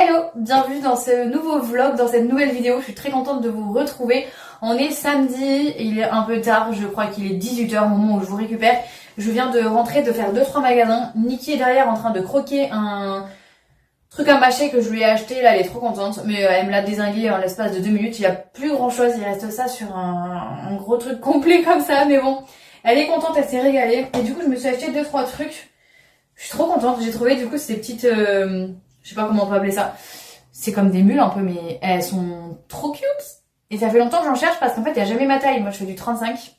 Hello, bienvenue dans ce nouveau vlog, dans cette nouvelle vidéo. Je suis très contente de vous retrouver. On est samedi, il est un peu tard, je crois qu'il est 18h au moment où je vous récupère. Je viens de rentrer, de faire 2-3 magasins. Nikki est derrière en train de croquer un truc à mâcher que je lui ai acheté. Là, elle est trop contente, mais elle me l'a dézingué en l'espace de 2 minutes. Il n'y a plus grand chose, il reste ça sur un gros truc complet comme ça, mais bon. Elle est contente, elle s'est régalée. Et du coup, je me suis acheté 2-3 trucs. Je suis trop contente. J'ai trouvé du coup ces petites... je sais pas comment on peut appeler ça. C'est comme des mules un peu, mais elles sont trop cute. Et ça fait longtemps que j'en cherche parce qu'en fait, il n'y a jamais ma taille. Moi, je fais du 35.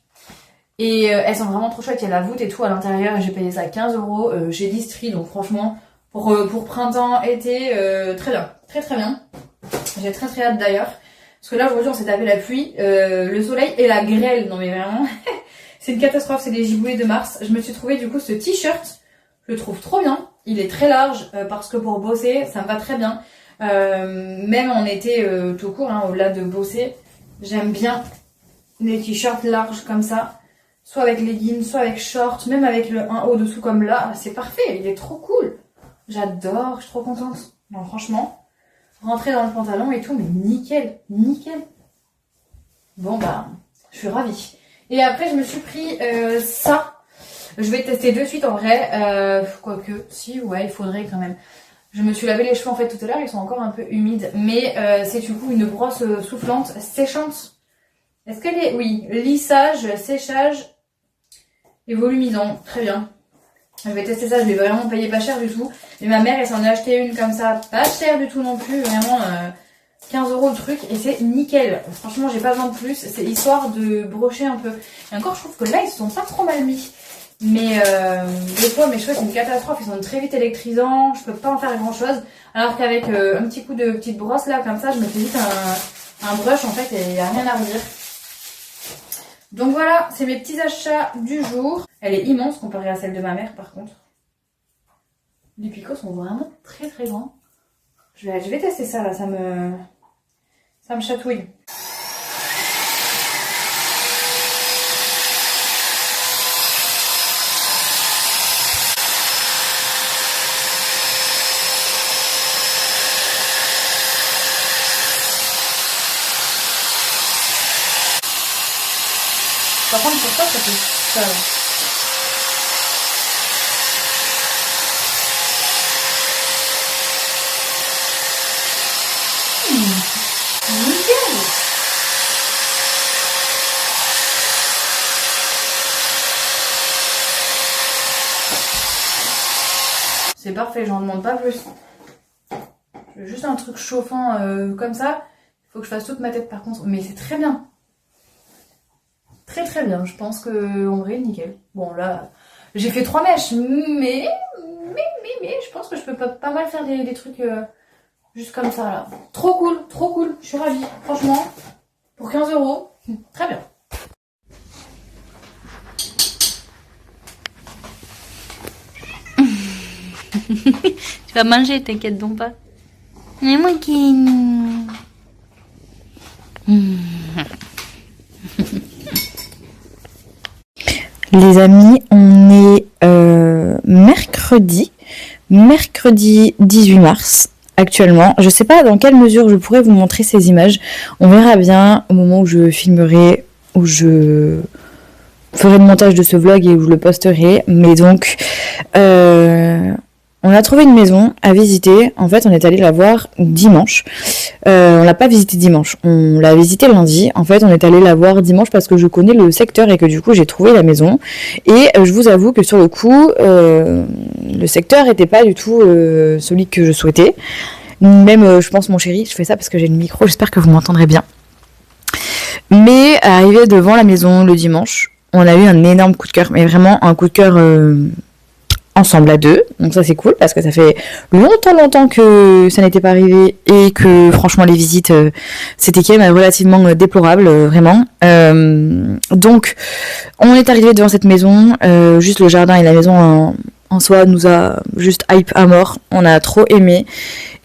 Et elles sont vraiment trop chouettes. Il y a la voûte et tout à l'intérieur. Et j'ai payé ça 15 €. J'ai Distri, donc franchement, pour printemps, été, très bien. Très très bien. J'ai très très hâte d'ailleurs. Parce que là, aujourd'hui, on s'est tapé la pluie, le soleil et la grêle. Non mais vraiment, c'est une catastrophe. C'est des giboulées de mars. Je me suis trouvé du coup ce t-shirt. Je le trouve trop bien. Il est très large parce que pour bosser, ça me va très bien. Même en été tout court, hein, au-delà de bosser, j'aime bien les t-shirts larges comme ça. Soit avec leggings, soit avec shorts, même avec un haut dessous comme là. C'est parfait, il est trop cool. J'adore, je suis trop contente. Non, franchement, rentrer dans le pantalon et tout, mais nickel, nickel. Bon bah, je suis ravie. Et après, je me suis pris ça. Je vais tester de suite en vrai, quoique, si, ouais, il faudrait quand même. Je me suis lavé les cheveux en fait tout à l'heure, ils sont encore un peu humides, mais c'est du coup une brosse soufflante, séchante. Est-ce qu'elle est... Oui, lissage, séchage et volumisant, très bien. Je vais tester ça, je l'ai vraiment payé pas cher du tout. Mais ma mère, elle s'en a acheté une comme ça, pas cher du tout non plus, vraiment 15 € le truc, et c'est nickel. Franchement, j'ai pas besoin de plus, c'est histoire de brocher un peu. Et encore, je trouve que là, ils se sont pas trop mal mis. Mais des fois mes cheveux c'est une catastrophe, ils sont très vite électrisants, je peux pas en faire grand chose. Alors qu'avec un petit coup de petite brosse là comme ça, je me fais vite un brush en fait et il n'y a rien à redire. Donc voilà, c'est mes petits achats du jour. Elle est immense comparée à celle de ma mère par contre. Les picots sont vraiment très très grands. Je vais tester ça là, ça me chatouille. Par contre, pour ça fait ça. Nickel. C'est parfait, j'en demande pas plus. Je veux juste un truc chauffant comme ça. Il faut que je fasse toute ma tête par contre, mais c'est très bien. Très très bien, je pense que en vrai nickel. Bon là, j'ai fait 3 mèches, mais je pense que je peux pas mal faire des trucs juste comme ça là. Trop cool, je suis ravie, franchement, pour 15 €, très bien. Tu vas manger, t'inquiète donc pas. Mais moi qui... Les amis, on est mercredi 18 mars actuellement. Je sais pas dans quelle mesure je pourrais vous montrer ces images. On verra bien au moment où je filmerai, où je ferai le montage de ce vlog et où je le posterai. Mais donc, on a trouvé une maison à visiter. En fait, on est allé la voir dimanche. On l'a pas visité dimanche. On l'a visité lundi. En fait, on est allé la voir dimanche parce que je connais le secteur et que du coup, j'ai trouvé la maison. Et je vous avoue que sur le coup, le secteur était pas du tout celui que je souhaitais. Même, je pense, mon chéri, je fais ça parce que j'ai le micro. J'espère que vous m'entendrez bien. Mais arrivé devant la maison le dimanche, on a eu un énorme coup de cœur. Mais vraiment un coup de cœur... ensemble à deux, donc ça c'est cool parce que ça fait longtemps que ça n'était pas arrivé et que franchement les visites c'était quand même relativement déplorable vraiment. Donc on est arrivé devant cette maison, juste le jardin et la maison en soi nous a juste hype à mort, on a trop aimé.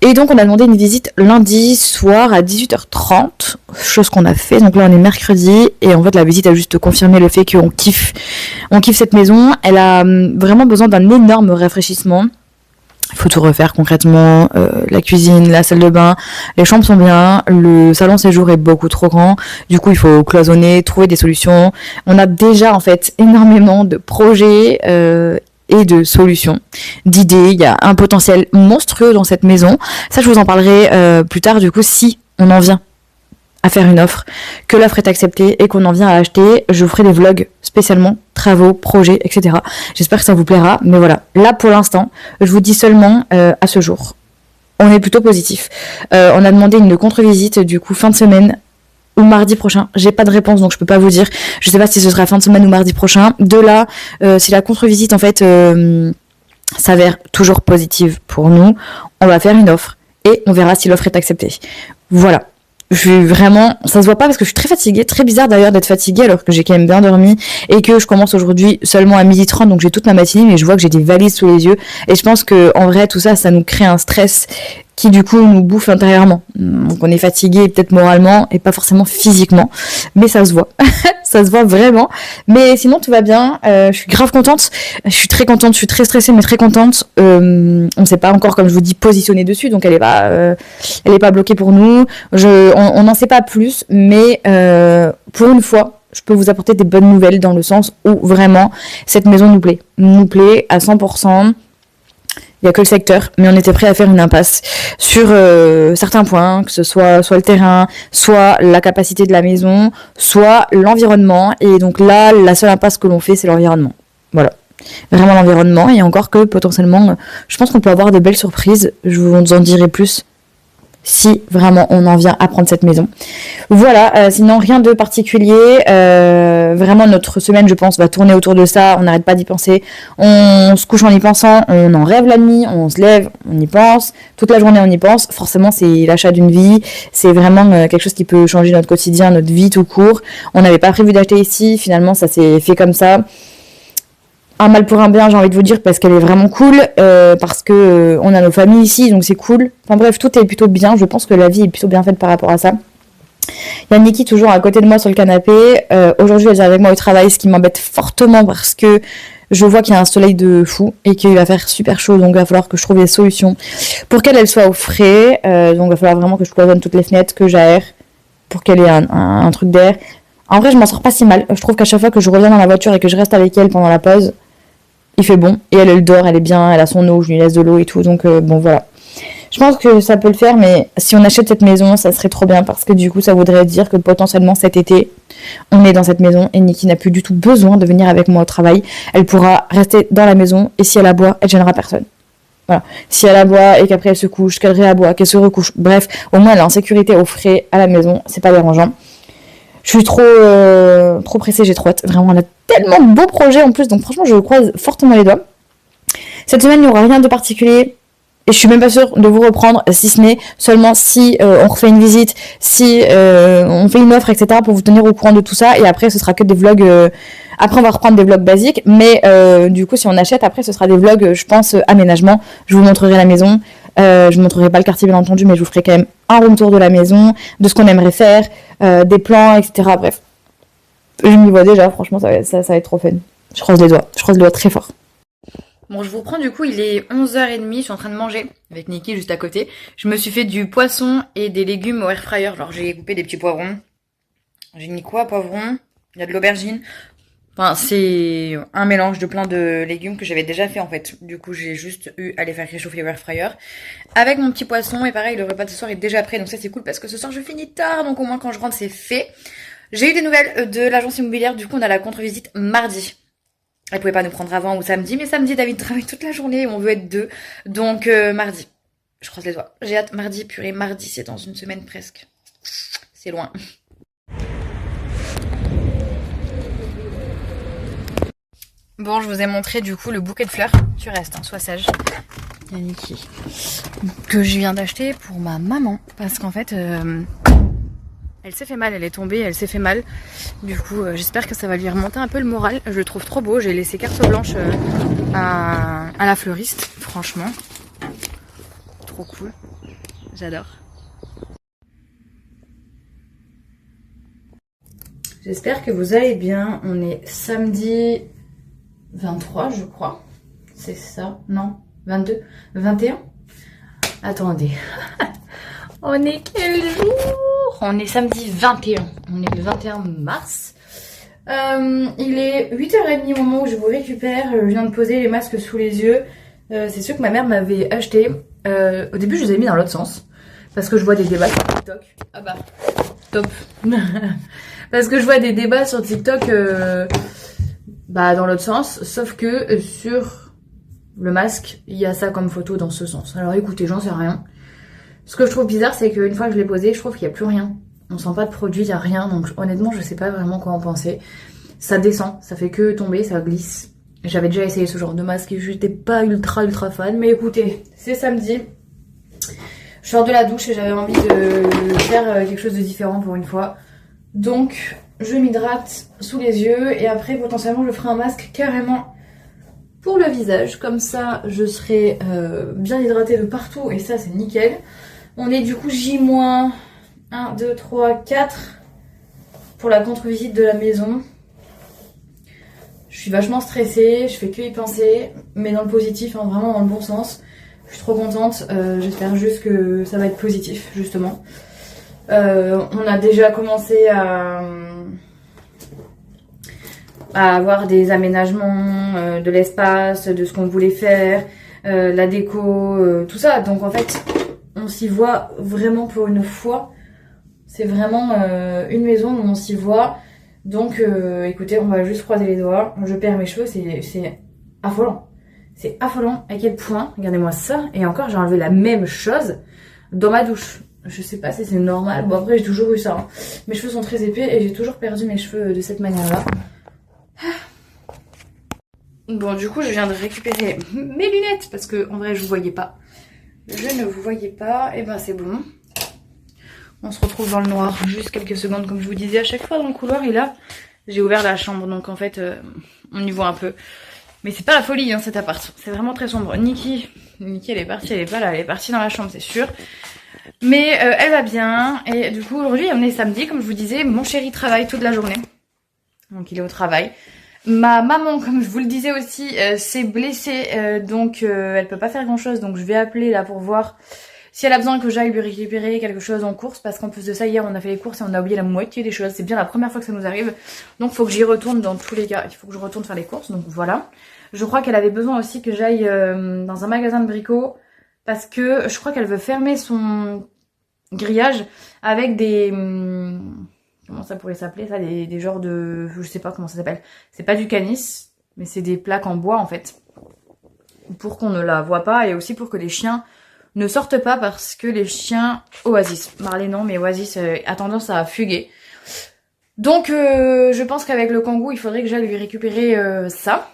Et donc on a demandé une visite lundi soir à 18h30, chose qu'on a fait. Donc là on est mercredi et en fait la visite a juste confirmé le fait qu'on kiffe cette maison. Elle a vraiment besoin d'un énorme rafraîchissement. Il faut tout refaire concrètement, la cuisine, la salle de bain, les chambres sont bien, le salon séjour est beaucoup trop grand, du coup il faut cloisonner, trouver des solutions. On a déjà en fait énormément de projets et de solutions, d'idées, il y a un potentiel monstrueux dans cette maison. Ça je vous en parlerai plus tard du coup si on en vient à faire une offre, que l'offre est acceptée et qu'on en vient à acheter, je vous ferai des vlogs spécialement, travaux, projets, etc. J'espère que ça vous plaira, mais voilà, là pour l'instant, je vous dis seulement à ce jour. On est plutôt positif. On a demandé une contre-visite du coup fin de semaine ou mardi prochain. J'ai pas de réponse donc je peux pas vous dire. Je sais pas si ce sera fin de semaine ou mardi prochain. De là, si la contre-visite en fait s'avère toujours positive pour nous, on va faire une offre et on verra si l'offre est acceptée. Voilà. Je suis vraiment, ça se voit pas parce que je suis très fatiguée, très bizarre d'ailleurs d'être fatiguée alors que j'ai quand même bien dormi et que je commence aujourd'hui seulement à 12h30 donc j'ai toute ma matinée mais je vois que j'ai des valises sous les yeux et je pense que en vrai tout ça, ça nous crée un stress qui du coup nous bouffe intérieurement. Donc on est fatigué peut-être moralement et pas forcément physiquement, mais ça se voit, ça se voit vraiment. Mais sinon tout va bien, je suis grave contente, je suis très contente, je suis très stressée mais très contente. On s'est pas encore comme je vous dis positionné dessus donc elle est pas bloquée pour nous. On n'en sait pas plus, mais pour une fois je peux vous apporter des bonnes nouvelles dans le sens où vraiment cette maison nous plaît à 100%. Il n'y a que le secteur, mais on était prêt à faire une impasse sur certains points, que ce soit le terrain, soit la capacité de la maison, soit l'environnement. Et donc là, la seule impasse que l'on fait, c'est l'environnement. Voilà. Vraiment l'environnement. Et encore que potentiellement, je pense qu'on peut avoir de belles surprises. Je vous en dirai plus si vraiment on en vient à prendre cette maison. Voilà, sinon rien de particulier. Vraiment notre semaine je pense va tourner autour de ça, on n'arrête pas d'y penser. On se couche en y pensant, on en rêve la nuit, on se lève, on y pense, toute la journée on y pense. Forcément c'est l'achat d'une vie, c'est vraiment quelque chose qui peut changer notre quotidien, notre vie tout court. On n'avait pas prévu d'acheter ici, finalement ça s'est fait comme ça. Un mal pour un bien, j'ai envie de vous dire, parce qu'elle est vraiment cool, parce que on a nos familles ici, donc c'est cool. Enfin bref, tout est plutôt bien. Je pense que la vie est plutôt bien faite par rapport à ça. Il y a Niki toujours à côté de moi sur le canapé. Aujourd'hui, elle vient avec moi au travail, ce qui m'embête fortement parce que je vois qu'il y a un soleil de fou et qu'il va faire super chaud, donc il va falloir que je trouve des solutions pour qu'elle soit au frais. Donc il va falloir vraiment que je cloisonne toutes les fenêtres, que j'aère pour qu'elle ait un truc d'air. En vrai, je m'en sors pas si mal. Je trouve qu'à chaque fois que je reviens dans la voiture et que je reste avec elle pendant la pause, il fait bon, et elle dort, elle est bien, elle a son eau, je lui laisse de l'eau et tout, donc bon voilà. Je pense que ça peut le faire, mais si on achète cette maison, ça serait trop bien, parce que du coup ça voudrait dire que potentiellement cet été, on est dans cette maison, et Niki n'a plus du tout besoin de venir avec moi au travail, elle pourra rester dans la maison, et si elle aboie, elle gênera personne. Voilà. Si elle aboie, et qu'après elle se couche, qu'elle réaboie, qu'elle se recouche, bref, au moins elle est en sécurité au frais à la maison, c'est pas dérangeant. Je suis trop pressée, j'ai trop hâte. Vraiment, on a tellement de beaux projets en plus, donc franchement, je croise fortement les doigts. Cette semaine, il n'y aura rien de particulier. Et je suis même pas sûre de vous reprendre, si ce n'est seulement si on refait une visite, si on fait une offre, etc. pour vous tenir au courant de tout ça. Et après, ce sera que des vlogs. Après, on va reprendre des vlogs basiques. Mais du coup, si on achète, après, ce sera des vlogs, je pense, aménagement. Je vous montrerai la maison. Je ne montrerai pas le quartier bien entendu, mais je vous ferai quand même un room tour de la maison, de ce qu'on aimerait faire, des plans, etc. Bref, je m'y vois déjà, franchement ça va être trop fun. Je croise les doigts très fort. Bon, je vous reprends du coup, il est 11h30, je suis en train de manger avec Niki juste à côté. Je me suis fait du poisson et des légumes au air fryer, alors j'ai coupé des petits poivrons. J'ai mis quoi, poivrons, il y a de l'aubergine. Enfin, c'est un mélange de plein de légumes que j'avais déjà fait en fait. Du coup, j'ai juste eu à les faire réchauffer au air fryer avec mon petit poisson. Et pareil, le repas de ce soir est déjà prêt. Donc ça, c'est cool parce que ce soir, je finis tard. Donc au moins, quand je rentre, c'est fait. J'ai eu des nouvelles de l'agence immobilière. Du coup, on a la contre-visite mardi. Elle pouvait pas nous prendre avant ou samedi. Mais samedi, David travaille toute la journée et on veut être deux. Donc mardi. Je croise les doigts. J'ai hâte. Mardi, purée, mardi, c'est dans une semaine presque. C'est loin. Bon, je vous ai montré du coup le bouquet de fleurs. Tu restes, hein, sois sage. Il y a Niki. Que je viens d'acheter pour ma maman. Parce qu'en fait, elle s'est fait mal. Elle est tombée, elle s'est fait mal. Du coup, j'espère que ça va lui remonter un peu le moral. Je le trouve trop beau. J'ai laissé carte blanche à la fleuriste. Franchement. Trop cool. J'adore. J'espère que vous allez bien. On est samedi 23, je crois. C'est ça? Non. 22, 21. Attendez. On est quel jour? On est samedi 21. On est le 21 mars. Il est 8h30 au moment où je vous récupère. Je viens de poser les masques sous les yeux. C'est ceux que ma mère m'avait acheté. Au début, je les ai mis dans l'autre sens. Parce que je vois des débats sur TikTok. Ah bah, top. Parce que je vois des débats sur TikTok dans l'autre sens. Sauf que sur le masque, il y a ça comme photo dans ce sens. Alors écoutez, j'en sais rien. Ce que je trouve bizarre, c'est qu'une fois que je l'ai posé, je trouve qu'il n'y a plus rien. On sent pas de produit, il n'y a rien. Donc honnêtement, je sais pas vraiment quoi en penser. Ça descend, ça fait que tomber, ça glisse. J'avais déjà essayé ce genre de masque et je n'étais pas ultra fan. Mais écoutez, c'est samedi. Je sors de la douche et j'avais envie de faire quelque chose de différent pour une fois. Donc je m'hydrate sous les yeux et après potentiellement je ferai un masque carrément pour le visage. Comme ça je serai bien hydratée de partout et ça c'est nickel. On est du coup J-1, 2, 3, 4 pour la contre-visite de la maison. Je suis vachement stressée, je fais que y penser, mais dans le positif, hein, vraiment dans le bon sens. Je suis trop contente, j'espère juste que ça va être positif, justement. On a déjà commencé à avoir des aménagements de l'espace, de ce qu'on voulait faire, la déco, tout ça. Donc en fait, on s'y voit vraiment pour une fois. C'est vraiment une maison où on s'y voit. Donc écoutez, on va juste croiser les doigts. Je perds mes cheveux, c'est affolant. C'est affolant à quel point, regardez-moi ça. Et encore, j'ai enlevé la même chose dans ma douche. Je sais pas si c'est normal. Bon après, j'ai toujours eu ça. Hein. Mes cheveux sont très épais et j'ai toujours perdu mes cheveux de cette manière-là. Bon, du coup, je viens de récupérer mes lunettes parce que en vrai, je vous voyais pas. Je ne vous voyais pas. Et ben, c'est bon. On se retrouve dans le noir. Juste quelques secondes, comme je vous disais à chaque fois dans le couloir. Et là, j'ai ouvert la chambre. Donc, en fait, on y voit un peu. Mais c'est pas la folie, hein, cet appart. C'est vraiment très sombre. Nikki, elle est partie. Elle est pas là. Elle est partie dans la chambre, c'est sûr. Mais elle va bien. Et du coup, aujourd'hui, on est samedi. Comme je vous disais, mon chéri travaille toute la journée. Donc, il est au travail. Ma maman, comme je vous le disais aussi, s'est blessée, donc elle peut pas faire grand chose, donc je vais appeler là pour voir si elle a besoin que j'aille lui récupérer quelque chose en course, parce qu'en plus de ça, hier on a fait les courses et on a oublié la moitié des choses, c'est bien la première fois que ça nous arrive, donc faut que j'y retourne dans tous les cas, il faut que je retourne faire les courses, donc voilà. Je crois qu'elle avait besoin aussi que j'aille dans un magasin de bricots, parce que je crois qu'elle veut fermer son grillage avec des... comment ça pourrait s'appeler ça, des genres de... je sais pas comment ça s'appelle. C'est pas du canis, mais c'est des plaques en bois en fait. Pour qu'on ne la voit pas et aussi pour que les chiens ne sortent pas parce que les chiens... Oasis. Marley non, mais Oasis a tendance à fuguer. Donc je pense qu'avec le kangou, il faudrait que j'aille lui récupérer ça.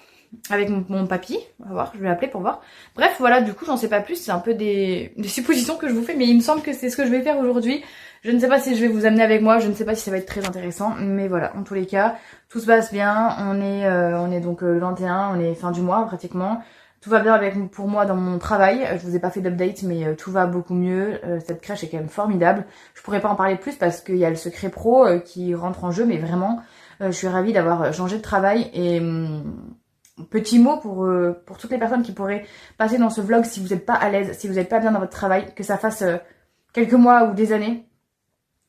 Avec mon papy. On va voir, je vais l'appeler pour voir. Bref, voilà, du coup, j'en sais pas plus. C'est un peu des suppositions que je vous fais, mais il me semble que c'est ce que je vais faire aujourd'hui. Je ne sais pas si je vais vous amener avec moi, je ne sais pas si ça va être très intéressant, mais voilà, en tous les cas, tout se passe bien. On est donc le 21, on est fin du mois pratiquement. Tout va bien pour moi dans mon travail. Je vous ai pas fait d'update, mais tout va beaucoup mieux. Cette crèche est quand même formidable. Je pourrais pas en parler plus parce qu'il y a le secret pro qui rentre en jeu, mais vraiment, je suis ravie d'avoir changé de travail et... petit mot pour toutes les personnes qui pourraient passer dans ce vlog si vous n'êtes pas à l'aise, si vous n'êtes pas bien dans votre travail, que ça fasse quelques mois ou des années.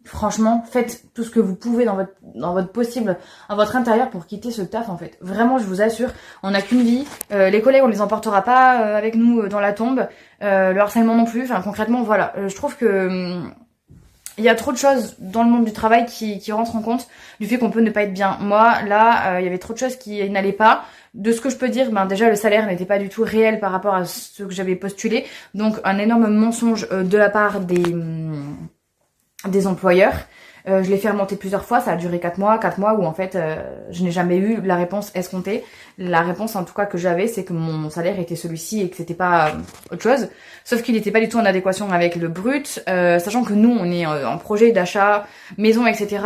Franchement, faites tout ce que vous pouvez dans votre possible, à votre intérieur pour quitter ce taf en fait. Vraiment, je vous assure, on n'a qu'une vie. Les collègues, on les emportera pas avec nous dans la tombe. Le harcèlement non plus. Enfin, concrètement, voilà. Je trouve que il y a trop de choses dans le monde du travail qui rentrent en compte du fait qu'on peut ne pas être bien. Moi, là, il y avait trop de choses qui n'allaient pas. De ce que je peux dire, déjà le salaire n'était pas du tout réel par rapport à ce que j'avais postulé. Donc un énorme mensonge de la part des employeurs. Je l'ai fait remonter plusieurs fois, ça a duré 4 mois où en fait je n'ai jamais eu la réponse escomptée. La réponse en tout cas que j'avais, c'est que mon salaire était celui-ci et que c'était pas autre chose. Sauf qu'il n'était pas du tout en adéquation avec le brut, sachant que nous on est en projet d'achat, maison, etc.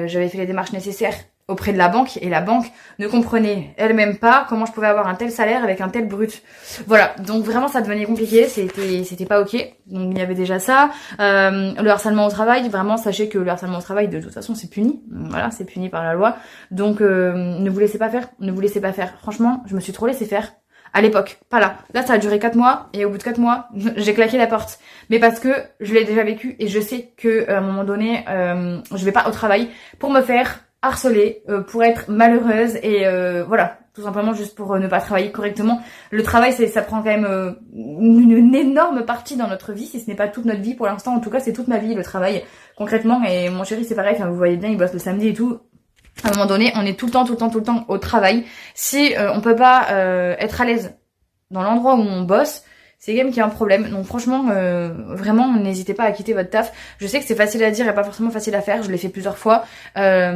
J'avais fait les démarches nécessaires auprès de la banque et la banque ne comprenait elle-même pas comment je pouvais avoir un tel salaire avec un tel brut. Voilà, donc vraiment ça devenait compliqué, c'était pas ok. Donc il y avait déjà ça. Le harcèlement au travail, vraiment sachez que le harcèlement au travail de toute façon c'est puni. Voilà, c'est puni par la loi. Donc ne vous laissez pas faire, ne vous laissez pas faire. Franchement, je me suis trop laissé faire À l'époque, pas là. Là, ça a duré 4 mois et au bout de 4 mois, j'ai claqué la porte. Mais parce que je l'ai déjà vécu et je sais que à un moment donné, je vais pas au travail pour me faire harceler, pour être malheureuse et voilà, tout simplement juste pour ne pas travailler correctement. Le travail, ça prend quand même une énorme partie dans notre vie, si ce n'est pas toute notre vie pour l'instant. En tout cas, c'est toute ma vie le travail concrètement. Et mon chéri, c'est pareil. Enfin, vous voyez bien, il bosse le samedi et tout. À un moment donné, on est tout le temps au travail. Si on peut pas être à l'aise dans l'endroit où on bosse, c'est quand même qu'il y a un problème. Donc franchement, vraiment, n'hésitez pas à quitter votre taf. Je sais que c'est facile à dire et pas forcément facile à faire. Je l'ai fait plusieurs fois. Pas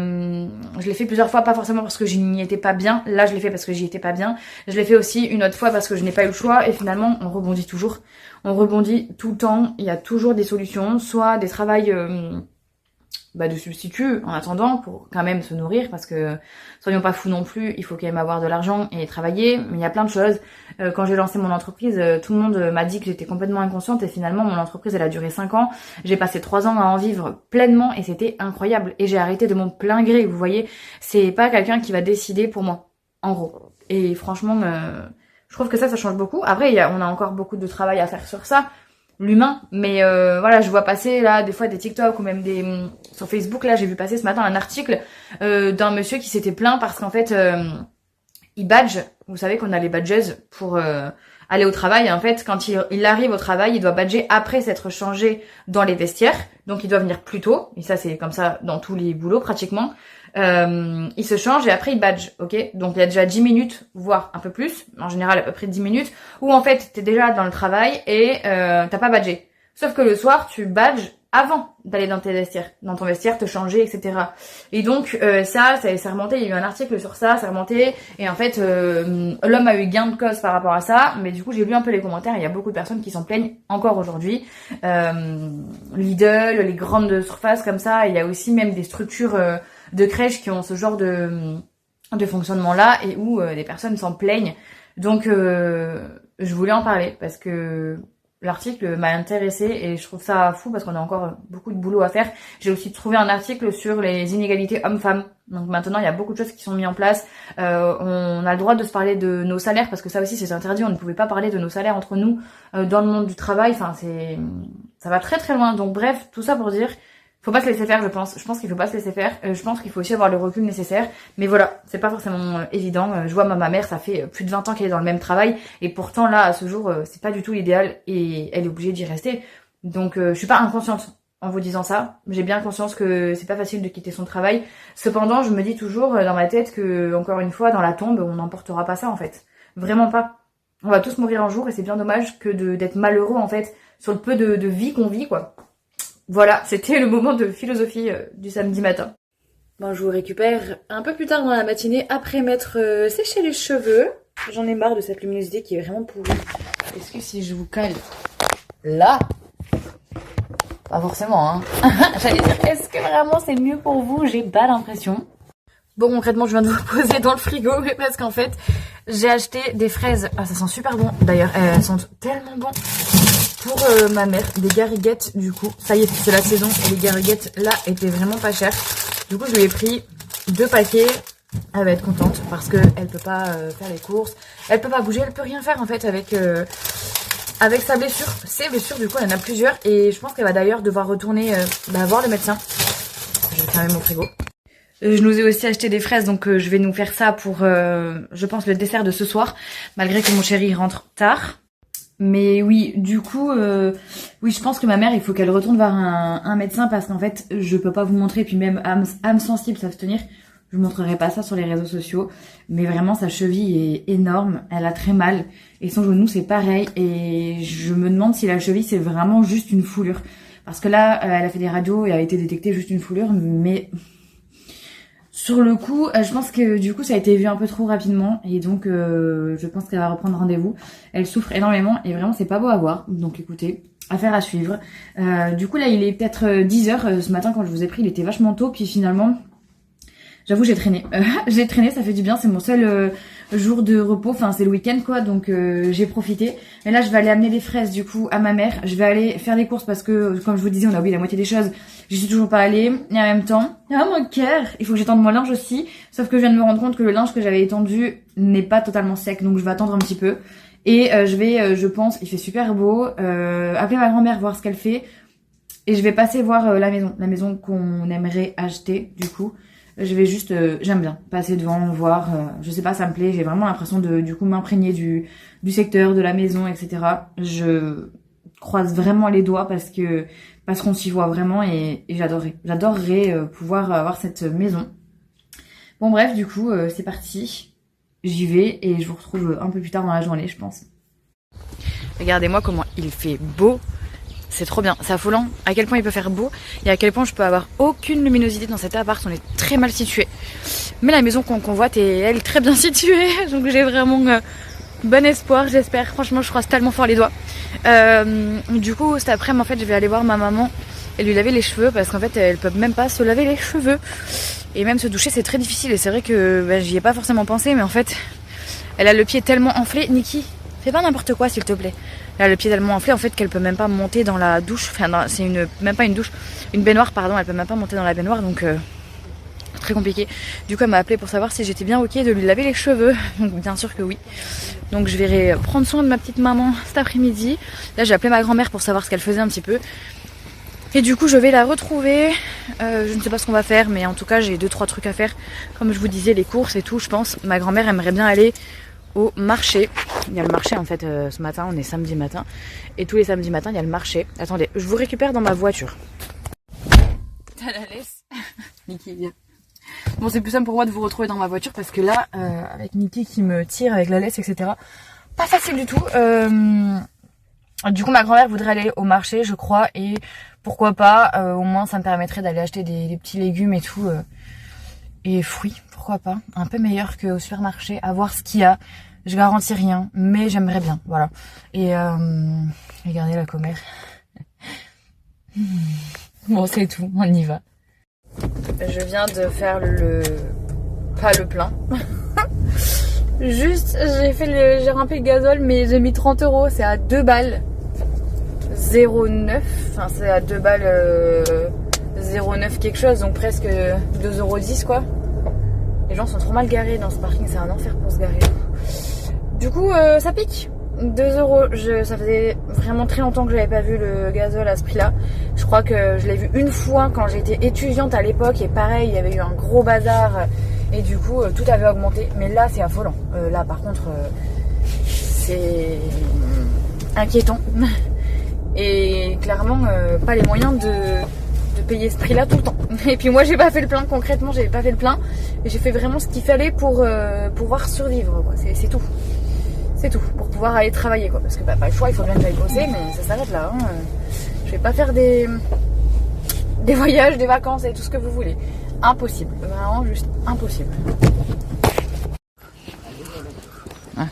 forcément parce que je n'y étais pas bien. Là, je l'ai fait parce que j'y étais pas bien. Je l'ai fait aussi une autre fois parce que je n'ai pas eu le choix. Et finalement, on rebondit toujours. On rebondit tout le temps. Il y a toujours des solutions. Soit des travails de substitut en attendant pour quand même se nourrir, parce que soyons pas fous non plus, il faut quand même avoir de l'argent et travailler, mais il y a plein de choses. Quand j'ai lancé mon entreprise, tout le monde m'a dit que j'étais complètement inconsciente et finalement mon entreprise elle a duré 5 ans, j'ai passé 3 ans à en vivre pleinement et c'était incroyable et j'ai arrêté de mon plein gré, vous voyez, c'est pas quelqu'un qui va décider pour moi, en gros. Et franchement, je trouve que ça change beaucoup. Après, on a encore beaucoup de travail à faire sur ça, l'humain, mais voilà, je vois passer là des fois des TikTok ou même sur Facebook, là j'ai vu passer ce matin un article d'un monsieur qui s'était plaint parce qu'en fait il badge, vous savez qu'on a les badges pour aller au travail, et en fait quand il arrive au travail, il doit badger après s'être changé dans les vestiaires, donc il doit venir plus tôt, et ça c'est comme ça dans tous les boulots pratiquement. Il se change et après il badge, ok? Donc il y a déjà 10 minutes, voire un peu plus, en général à peu près 10 minutes, où en fait t'es déjà dans le travail et t'as pas badgé. Sauf que le soir, tu badges avant d'aller dans ton vestiaire, te changer, etc. Et donc ça remonté, il y a eu un article sur ça, ça remonté, et en fait l'homme a eu gain de cause par rapport à ça, mais du coup j'ai lu un peu les commentaires, et il y a beaucoup de personnes qui s'en plaignent encore aujourd'hui. Lidl, les grandes surfaces comme ça, il y a aussi même des structures de crèches qui ont ce genre de fonctionnement là et où des personnes s'en plaignent. Donc je voulais en parler parce que l'article m'a intéressée et je trouve ça fou parce qu'on a encore beaucoup de boulot à faire. J'ai aussi trouvé un article sur les inégalités hommes-femmes. Donc maintenant il y a beaucoup de choses qui sont mises en place. On a le droit de se parler de nos salaires parce que ça aussi c'est interdit. On ne pouvait pas parler de nos salaires entre nous dans le monde du travail. Enfin ça va très très loin. Donc bref, tout ça pour dire, faut pas se laisser faire, je pense. Je pense qu'il faut pas se laisser faire. Je pense qu'il faut aussi avoir le recul nécessaire. Mais voilà, c'est pas forcément évident. Je vois ma mère, ça fait plus de 20 ans qu'elle est dans le même travail. Et pourtant, là, à ce jour, c'est pas du tout l'idéal. Et elle est obligée d'y rester. Donc, je suis pas inconsciente en vous disant ça. J'ai bien conscience que c'est pas facile de quitter son travail. Cependant, je me dis toujours dans ma tête que, encore une fois, dans la tombe, on n'emportera pas ça, en fait. Vraiment pas. On va tous mourir un jour et c'est bien dommage que d'être malheureux, en fait, sur le peu de vie qu'on vit, quoi. Voilà, c'était le moment de philosophie du samedi matin. Bon, je vous récupère un peu plus tard dans la matinée après m'être séché les cheveux. J'en ai marre de cette luminosité qui est vraiment pourrie. Est-ce que si je vous cale là, pas forcément, hein. J'allais dire, est-ce que vraiment c'est mieux pour vous? J'ai pas l'impression. Bon, concrètement, je viens de vous poser dans le frigo, mais parce qu'en fait, j'ai acheté des fraises. Ah, ça sent super bon. D'ailleurs, elles sont tellement bonnes. Pour ma mère, des gariguettes, du coup. Ça y est, c'est la saison. Et les gariguettes, là, étaient vraiment pas chères. Du coup, je lui ai pris 2 paquets. Elle va être contente parce qu'elle peut pas faire les courses. Elle peut pas bouger, elle peut rien faire, en fait, avec sa blessure. Ses blessures, du coup, elle en a plusieurs. Et je pense qu'elle va d'ailleurs devoir retourner voir le médecin. Je vais fermer mon frigo. Je nous ai aussi acheté des fraises, donc je vais nous faire ça pour, je pense, le dessert de ce soir. Malgré que mon chéri rentre tard. Mais oui, du coup, oui, je pense que ma mère, il faut qu'elle retourne voir un médecin parce qu'en fait, je peux pas vous montrer, puis même âme sensible, ça se tenir, je vous montrerai pas ça sur les réseaux sociaux, mais vraiment, sa cheville est énorme, elle a très mal, et son genou, c'est pareil, et je me demande si la cheville, c'est vraiment juste une foulure. Parce que là, elle a fait des radios et a été détectée juste une foulure, mais sur le coup, je pense que du coup ça a été vu un peu trop rapidement et donc je pense qu'elle va reprendre rendez-vous. Elle souffre énormément et vraiment c'est pas beau à voir. Donc écoutez, affaire à suivre. Du coup là il est peut-être 10h ce matin quand je vous ai pris, il était vachement tôt puis finalement J'avoue j'ai traîné. J'ai traîné, ça fait du bien, c'est mon seul jour de repos, enfin c'est le week-end quoi, donc j'ai profité. Et là je vais aller amener les fraises du coup à ma mère. Je vais aller faire les courses parce que comme je vous disais on a oublié la moitié des choses. J'y suis toujours pas allée. Et en même temps, mon cœur, il faut que j'étende mon linge aussi. Sauf que je viens de me rendre compte que le linge que j'avais étendu n'est pas totalement sec, donc je vais attendre un petit peu. Et je vais, je pense, il fait super beau, appeler ma grand-mère voir ce qu'elle fait. Et je vais passer voir la maison qu'on aimerait acheter du coup. Je vais juste, j'aime bien passer devant, voir, je sais pas, ça me plaît. J'ai vraiment l'impression de du coup m'imprégner du secteur, de la maison, etc. Je croise vraiment les doigts parce qu'on s'y voit vraiment et j'adorerais pouvoir avoir cette maison. Bon bref, du coup c'est parti, j'y vais et je vous retrouve un peu plus tard dans la journée je pense. Regardez-moi comment il fait beau. C'est trop bien, c'est affolant à quel point il peut faire beau et à quel point je peux avoir aucune luminosité dans cet appart, on est très mal situé. Mais la maison qu'on convoite est elle très bien située, donc j'ai vraiment bon espoir, j'espère. Franchement je croise tellement fort les doigts. Du coup cet après-midi en fait je vais aller voir ma maman et lui laver les cheveux parce qu'en fait elle peut même pas se laver les cheveux. Et même se doucher c'est très difficile et c'est vrai que j'y ai pas forcément pensé mais en fait elle a le pied tellement enflé. Niki, fais pas n'importe quoi s'il te plaît. Elle a le pied tellement enflé en fait qu'elle peut même pas monter dans la douche. Enfin c'est même pas une douche, une baignoire pardon, elle peut même pas monter dans la baignoire donc très compliqué. Du coup elle m'a appelé pour savoir si j'étais bien ok de lui laver les cheveux. Donc bien sûr que oui. Donc je vais prendre soin de ma petite maman cet après-midi. Là j'ai appelé ma grand-mère pour savoir ce qu'elle faisait un petit peu. Et du coup je vais la retrouver. Je ne sais pas ce qu'on va faire mais en tout cas j'ai 2-3 trucs à faire. Comme je vous disais les courses et tout je pense. Ma grand-mère aimerait bien aller au marché. Il y a le marché en fait ce matin, on est samedi matin. Et tous les samedis matins il y a le marché. Attendez, je vous récupère dans ma voiture. T'as la laisse. Niki viens. Bon c'est plus simple pour moi de vous retrouver dans ma voiture parce que là avec Niki qui me tire avec la laisse etc. Pas facile du tout. Du coup ma grand-mère voudrait aller au marché je crois et pourquoi pas au moins ça me permettrait d'aller acheter des petits légumes et tout et fruits pourquoi pas, un peu meilleur qu'au supermarché, à voir ce qu'il y a. Je garantis rien mais j'aimerais bien voilà. Et regardez la commère. Bon c'est tout, on y va. Je viens de faire pas le plein. Juste j'ai rempli le gazole mais j'ai mis 30 €, c'est à 2 balles 0,9, enfin c'est à 2 balles 0,9 quelque chose donc presque 2,10 € quoi. Les gens sont trop mal garés dans ce parking, c'est un enfer pour se garer. Du coup ça pique 2 €, ça faisait vraiment très longtemps que j'avais pas vu le gazole à ce prix là. Je crois que je l'ai vu une fois quand j'étais étudiante à l'époque et pareil il y avait eu un gros bazar et du coup tout avait augmenté mais là c'est affolant. Là par contre c'est inquiétant et clairement pas les moyens de payer ce prix là tout le temps. Et puis moi j'ai pas fait le plein, concrètement j'avais pas fait le plein et j'ai fait vraiment ce qu'il fallait pour pouvoir survivre quoi. C'est tout. C'est tout, pour pouvoir aller travailler quoi. Parce que pas le choix, il faut bien que j'aille bosser, mais ça s'arrête là. Hein. Je vais pas faire des voyages, des vacances et tout ce que vous voulez. Impossible, vraiment juste impossible. Ah.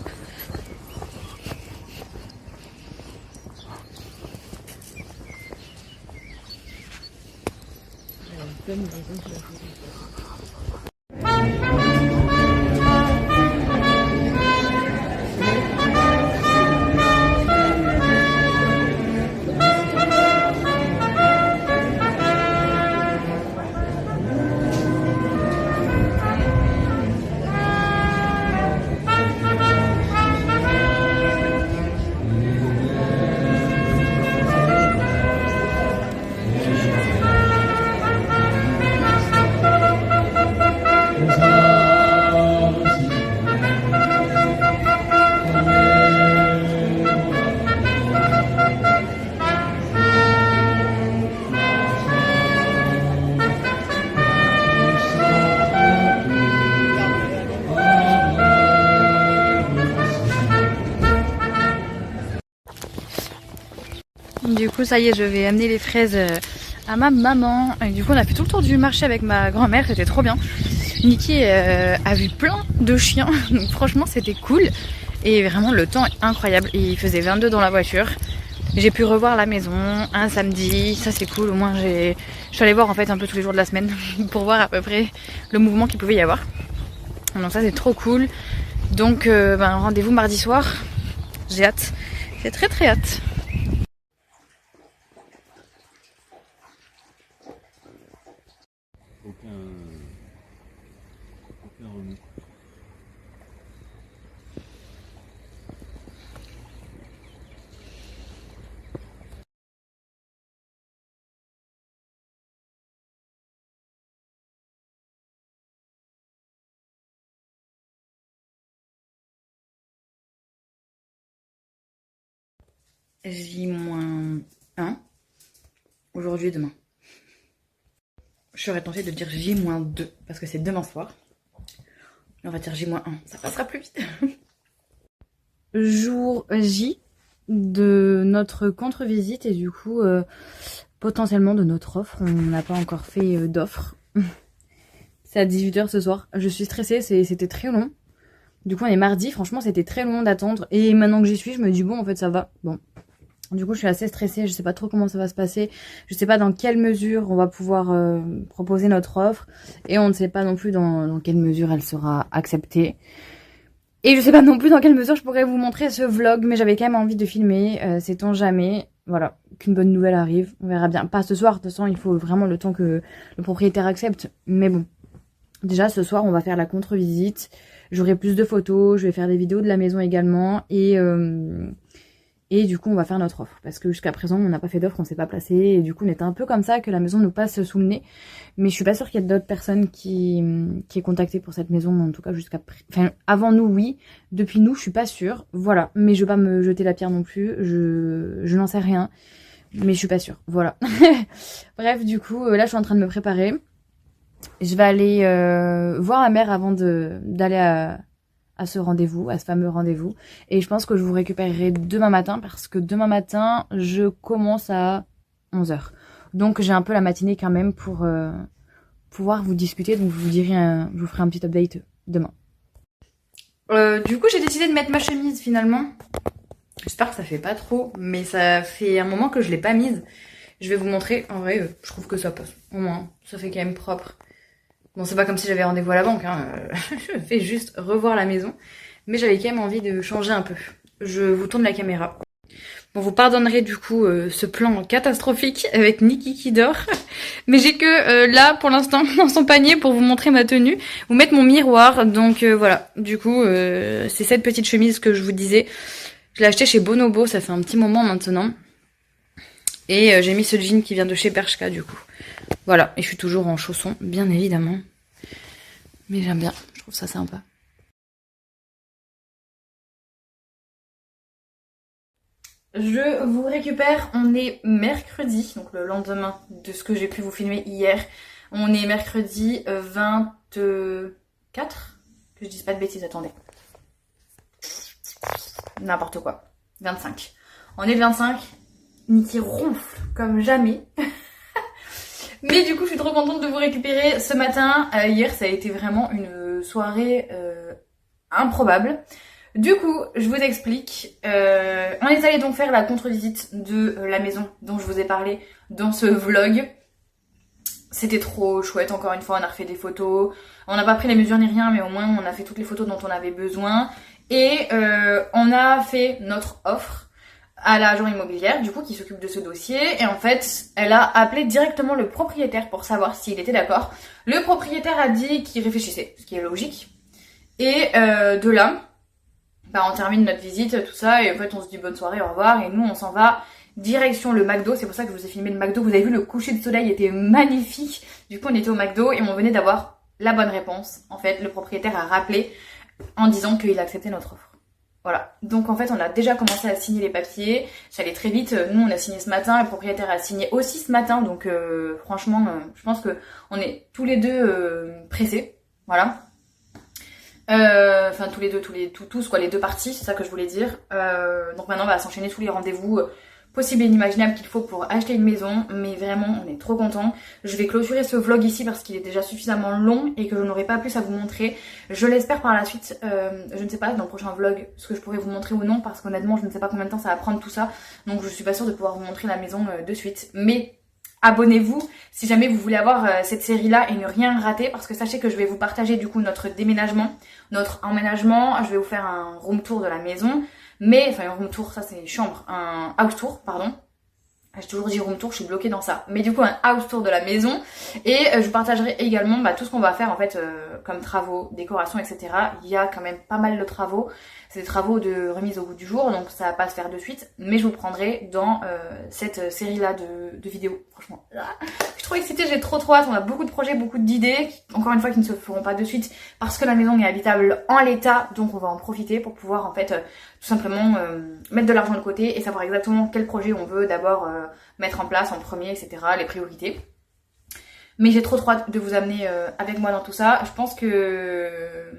Du coup ça y est je vais amener les fraises à ma maman. Et du coup on a fait tout le tour du marché avec ma grand-mère, c'était trop bien. Niki a vu plein de chiens, donc franchement c'était cool. Et vraiment le temps est incroyable, il faisait 22 dans la voiture. J'ai pu revoir la maison un samedi, ça c'est cool, au moins je suis allée voir en fait un peu tous les jours de la semaine pour voir à peu près le mouvement qu'il pouvait y avoir. Donc ça c'est trop cool. Donc rendez-vous mardi soir, j'ai hâte, j'ai très très hâte. Aucun remous. J-1 aujourd'hui et demain. Je serais tentée de dire J-2 parce que c'est demain soir. On va dire J-1, ça passera plus vite. Jour J de notre contre-visite et du coup potentiellement de notre offre. On n'a pas encore fait d'offre. C'est à 18h ce soir. Je suis stressée, c'était très long. Du coup on est mardi, franchement c'était très long d'attendre. Et maintenant que j'y suis, je me dis bon en fait ça va. Bon. Du coup je suis assez stressée, je sais pas trop comment ça va se passer. Je sais pas dans quelle mesure on va pouvoir proposer notre offre. Et on ne sait pas non plus dans quelle mesure elle sera acceptée. Et je sais pas non plus dans quelle mesure je pourrais vous montrer ce vlog, mais j'avais quand même envie de filmer, sait-on jamais, voilà, qu'une bonne nouvelle arrive, on verra bien. Pas ce soir, de toute façon il faut vraiment le temps que le propriétaire accepte, mais bon. Déjà ce soir on va faire la contre-visite, j'aurai plus de photos, je vais faire des vidéos de la maison également, et du coup on va faire notre offre, parce que jusqu'à présent on n'a pas fait d'offre, on s'est pas placé, et du coup on était un peu comme ça, que la maison nous passe sous le nez, mais je suis pas sûre qu'il y ait d'autres personnes qui aient contacté pour cette maison, en tout cas jusqu'à... Enfin avant nous oui, depuis nous je suis pas sûre, voilà, mais je vais pas me jeter la pierre non plus, je n'en sais rien, mais je suis pas sûre, voilà. Bref du coup là je suis en train de me préparer, je vais aller voir ma mère avant d'aller à ce rendez-vous, à ce fameux rendez-vous. Et je pense que je vous récupérerai demain matin parce que demain matin, je commence à 11h. Donc j'ai un peu la matinée quand même pour pouvoir vous discuter. Donc je vous ferai un petit update demain. Du coup j'ai décidé de mettre ma chemise finalement. J'espère que ça fait pas trop, mais ça fait un moment que je l'ai pas mise. Je vais vous montrer. En vrai, je trouve que ça passe. Au moins, ça fait quand même propre. Bon, c'est pas comme si j'avais rendez-vous à la banque, hein. Je fais juste revoir la maison. Mais j'avais quand même envie de changer un peu. Je vous tourne la caméra. Bon, vous pardonnerez du coup ce plan catastrophique avec Nikki qui dort. Mais j'ai que là, pour l'instant, dans son panier pour vous montrer ma tenue. Vous mettre mon miroir. Donc voilà, du coup, c'est cette petite chemise que je vous disais. Je l'ai achetée chez Bonobo, ça fait un petit moment maintenant. Et j'ai mis ce jean qui vient de chez Bershka du coup. Voilà, et je suis toujours en chaussons, bien évidemment. Mais j'aime bien, je trouve ça sympa. Je vous récupère, on est mercredi, donc le lendemain de ce que j'ai pu vous filmer hier. On est mercredi 24, que je dise pas de bêtises, attendez. N'importe quoi, 25. On est le 25, Nikki ronfle comme jamais. Mais du coup, je suis trop contente de vous récupérer ce matin. Hier, ça a été vraiment une soirée improbable. Du coup, je vous explique. On est allé donc faire la contre-visite de la maison dont je vous ai parlé dans ce vlog. C'était trop chouette, encore une fois, on a refait des photos. On n'a pas pris les mesures ni rien, mais au moins on a fait toutes les photos dont on avait besoin. Et on a fait notre offre à l'agent immobilière, du coup, qui s'occupe de ce dossier. Et en fait, elle a appelé directement le propriétaire pour savoir s'il était d'accord. Le propriétaire a dit qu'il réfléchissait, ce qui est logique. Et de là, on termine notre visite, tout ça, et en fait, on se dit bonne soirée, au revoir. Et nous, on s'en va direction le McDo. C'est pour ça que je vous ai filmé le McDo. Vous avez vu, le coucher de soleil était magnifique. Du coup, on était au McDo et on venait d'avoir la bonne réponse. En fait, le propriétaire a rappelé en disant qu'il acceptait notre offre. Voilà, donc en fait on a déjà commencé à signer les papiers, ça allait très vite, nous on a signé ce matin, le propriétaire a signé aussi ce matin, donc franchement je pense que on est tous les deux pressés, voilà. Enfin tous les deux, tous quoi, les deux parties, c'est ça que je voulais dire. Donc maintenant on va s'enchaîner tous les rendez-vous possible et inimaginable qu'il faut pour acheter une maison, mais vraiment on est trop contents. Je vais clôturer ce vlog ici parce qu'il est déjà suffisamment long et que je n'aurai pas plus à vous montrer. Je l'espère par la suite, je ne sais pas dans le prochain vlog ce que je pourrais vous montrer ou non, parce qu'honnêtement je ne sais pas combien de temps ça va prendre tout ça, donc je suis pas sûre de pouvoir vous montrer la maison de suite. Mais abonnez-vous si jamais vous voulez avoir cette série là et ne rien rater, parce que sachez que je vais vous partager du coup notre déménagement, notre emménagement, je vais vous faire un room tour de la maison, mais enfin un room tour, ça c'est chambre, un house tour pardon. J'ai toujours dit room tour, je suis bloquée dans ça. Mais du coup, un house tour de la maison. Et je vous partagerai également tout ce qu'on va faire en fait comme travaux, décoration, etc. Il y a quand même pas mal de travaux. C'est des travaux de remise au goût du jour, donc ça va pas se faire de suite. Mais je vous prendrai dans cette série-là de vidéos. Franchement, je suis trop excitée, j'ai trop hâte. On a beaucoup de projets, beaucoup d'idées. Encore une fois, qui ne se feront pas de suite parce que la maison est habitable en l'état. Donc on va en profiter pour pouvoir en fait tout simplement mettre de l'argent de côté et savoir exactement quel projet on veut d'abord mettre en place en premier, etc. Les priorités. Mais j'ai trop hâte de vous amener avec moi dans tout ça. Je pense que...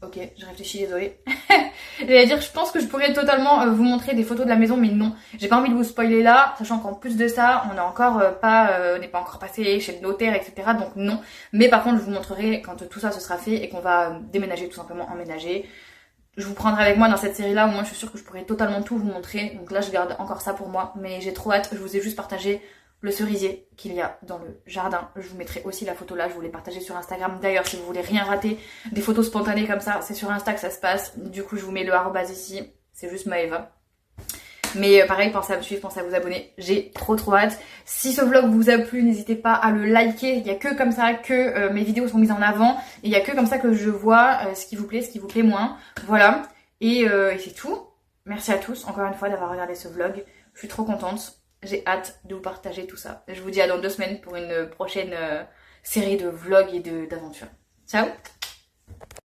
Ok, je réfléchis, désolée. J'allais dire, je pense que je pourrais totalement vous montrer des photos de la maison, mais non. J'ai pas envie de vous spoiler là, sachant qu'en plus de ça, on n'est pas encore passé chez le notaire, etc. Donc non. Mais par contre, je vous montrerai quand tout ça se sera fait et qu'on va déménager, tout simplement emménager. Je vous prendrai avec moi dans cette série là, au moins je suis sûre que je pourrai totalement tout vous montrer. Donc là je garde encore ça pour moi, mais j'ai trop hâte. Je vous ai juste partagé le cerisier qu'il y a dans le jardin. Je vous mettrai aussi la photo là, je vous l'ai partagée sur Instagram. D'ailleurs si vous voulez rien rater, des photos spontanées comme ça, c'est sur Insta que ça se passe. Du coup je vous mets le arrobase ici, c'est juste Maeva. Mais pareil, pensez à me suivre, pensez à vous abonner, j'ai trop hâte. Si ce vlog vous a plu, n'hésitez pas à le liker, il n'y a que comme ça que mes vidéos sont mises en avant. Et il n'y a que comme ça que je vois ce qui vous plaît moins. Voilà, et c'est tout. Merci à tous, encore une fois, d'avoir regardé ce vlog. Je suis trop contente, j'ai hâte de vous partager tout ça. Je vous dis à dans 2 semaines pour une prochaine série de vlogs et d'aventures. Ciao!